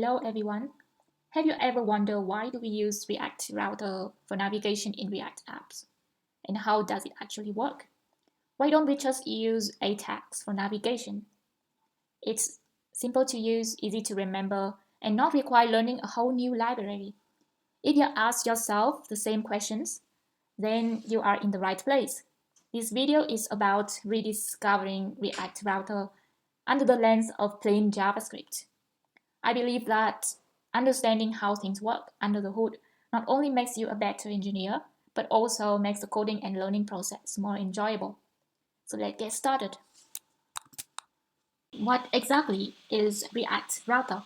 Hello everyone. Have you ever wondered why do we use React Router for navigation in React apps? And how does it actually work? Why don't we just use A tags for navigation? It's simple to use, easy to remember, and not require learning a whole new library. If you ask yourself the same questions, then you are in the right place. This video is about rediscovering React Router under the lens of plain JavaScript. I believe that understanding how things work under the hood not only makes you a better engineer, but also makes the coding and learning process more enjoyable. So let's get started. What exactly is React Router?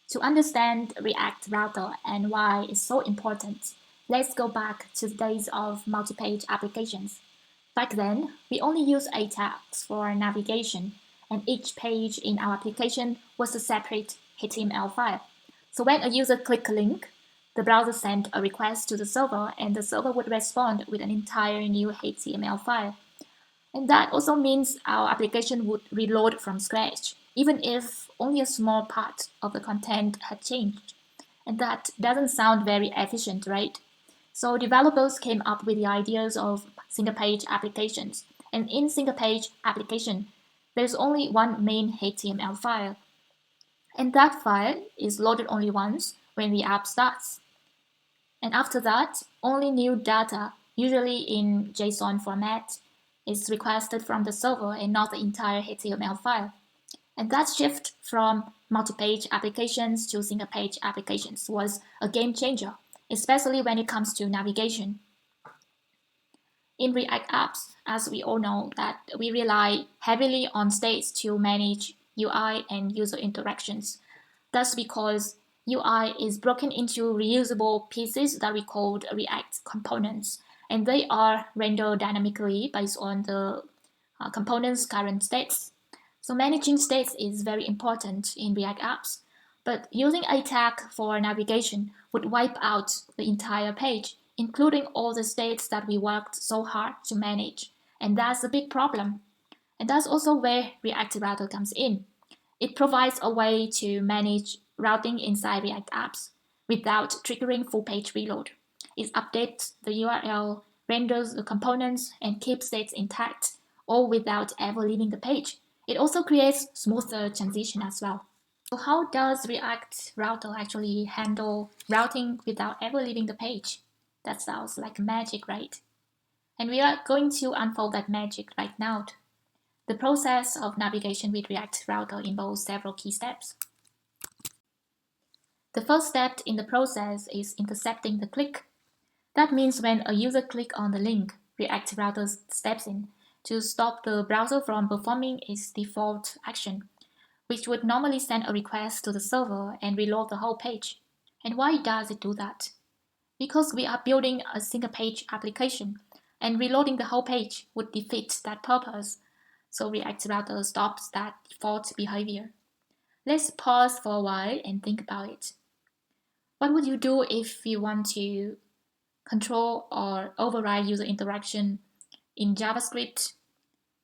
To understand React Router and why it's so important, let's go back to the days of multi-page applications. Back then, we only used A tags for navigation, and each page in our application was a separate HTML file. So when a user clicked a link, the browser sent a request to the server, and the server would respond with an entire new HTML file. And that also means our application would reload from scratch, even if only a small part of the content had changed. And that doesn't sound very efficient, right? So developers came up with the ideas of single-page applications. And in single-page application, there's only one main HTML file. And that file is loaded only once when the app starts. And after that, only new data, usually in JSON format, is requested from the server and not the entire HTML file. And that shift from multi-page applications to single-page applications was a game changer, especially when it comes to navigation. In React apps, as we all know, that we rely heavily on states to manage UI and user interactions. That's because UI is broken into reusable pieces that we call React components, and they are rendered dynamically based on the component's current states. So managing states is very important in React apps, but using a tag for navigation would wipe out the entire page, including all the states that we worked so hard to manage. And that's a big problem. And that's also where React Router comes in. It provides a way to manage routing inside React apps without triggering full page reload. It updates the URL, renders the components, and keeps states intact, all without ever leaving the page. It also creates smoother transition as well. So how does React Router actually handle routing without ever leaving the page? That sounds like magic, right? And we are going to unfold that magic right now. The process of navigation with React Router involves several key steps. The first step in the process is intercepting the click. That means when a user clicks on the link, React Router steps in to stop the browser from performing its default action, which would normally send a request to the server and reload the whole page. And why does it do that? Because we are building a single page application, and reloading the whole page would defeat that purpose. So React Router stops that default behavior. Let's pause for a while and think about it. What would you do if you want to control or override user interaction in JavaScript?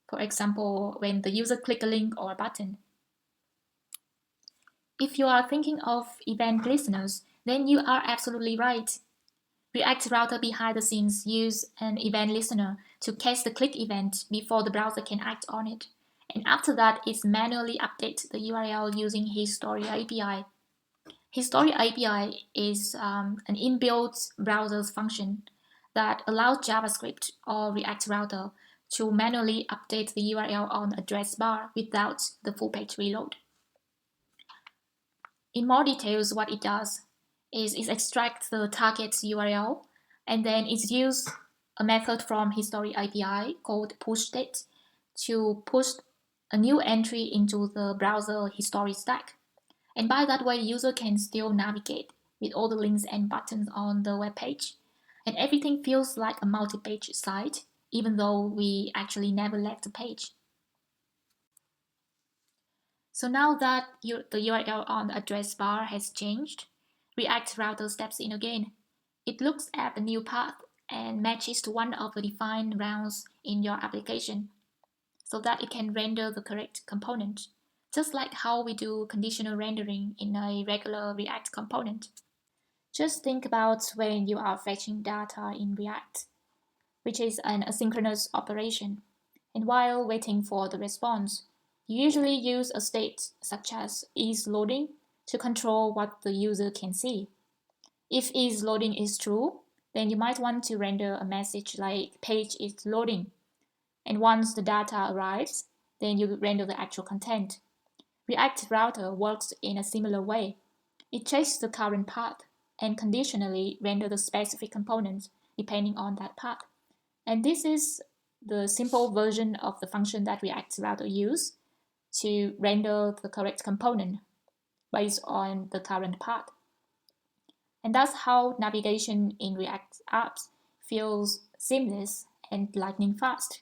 For example, when the user clicks a link or a button. If you are thinking of event listeners, then you are absolutely right. React Router behind the scenes use an event listener to catch the click event before the browser can act on it. And after that, it manually updates the URL using History API. History API is an inbuilt browser's function that allows JavaScript or React Router to manually update the URL on the address bar without the full page reload. In more details, what it does is it extracts the target's URL, and then it uses a method from History API called pushState to push a new entry into the browser history stack. And by that way, user can still navigate with all the links and buttons on the web page. And everything feels like a multi-page site, even though we actually never left the page. So now that the URL on the address bar has changed, React Router steps in again. It looks at the new path and matches to one of the defined routes in your application so that it can render the correct component. just like how we do conditional rendering in a regular React component. Just think about when you are fetching data in React, which is an asynchronous operation, and while waiting for the response, you usually use a state such as isLoading to control what the user can see. If isLoading is true, then you might want to render a message like page is loading, and once the data arrives, then you render the actual content. React Router works in a similar way. It checks the current path and conditionally render the specific components depending on that path. And this is the simple version of the function that React Router uses to render the correct component based on the current path. And that's how navigation in React apps feels seamless and lightning fast.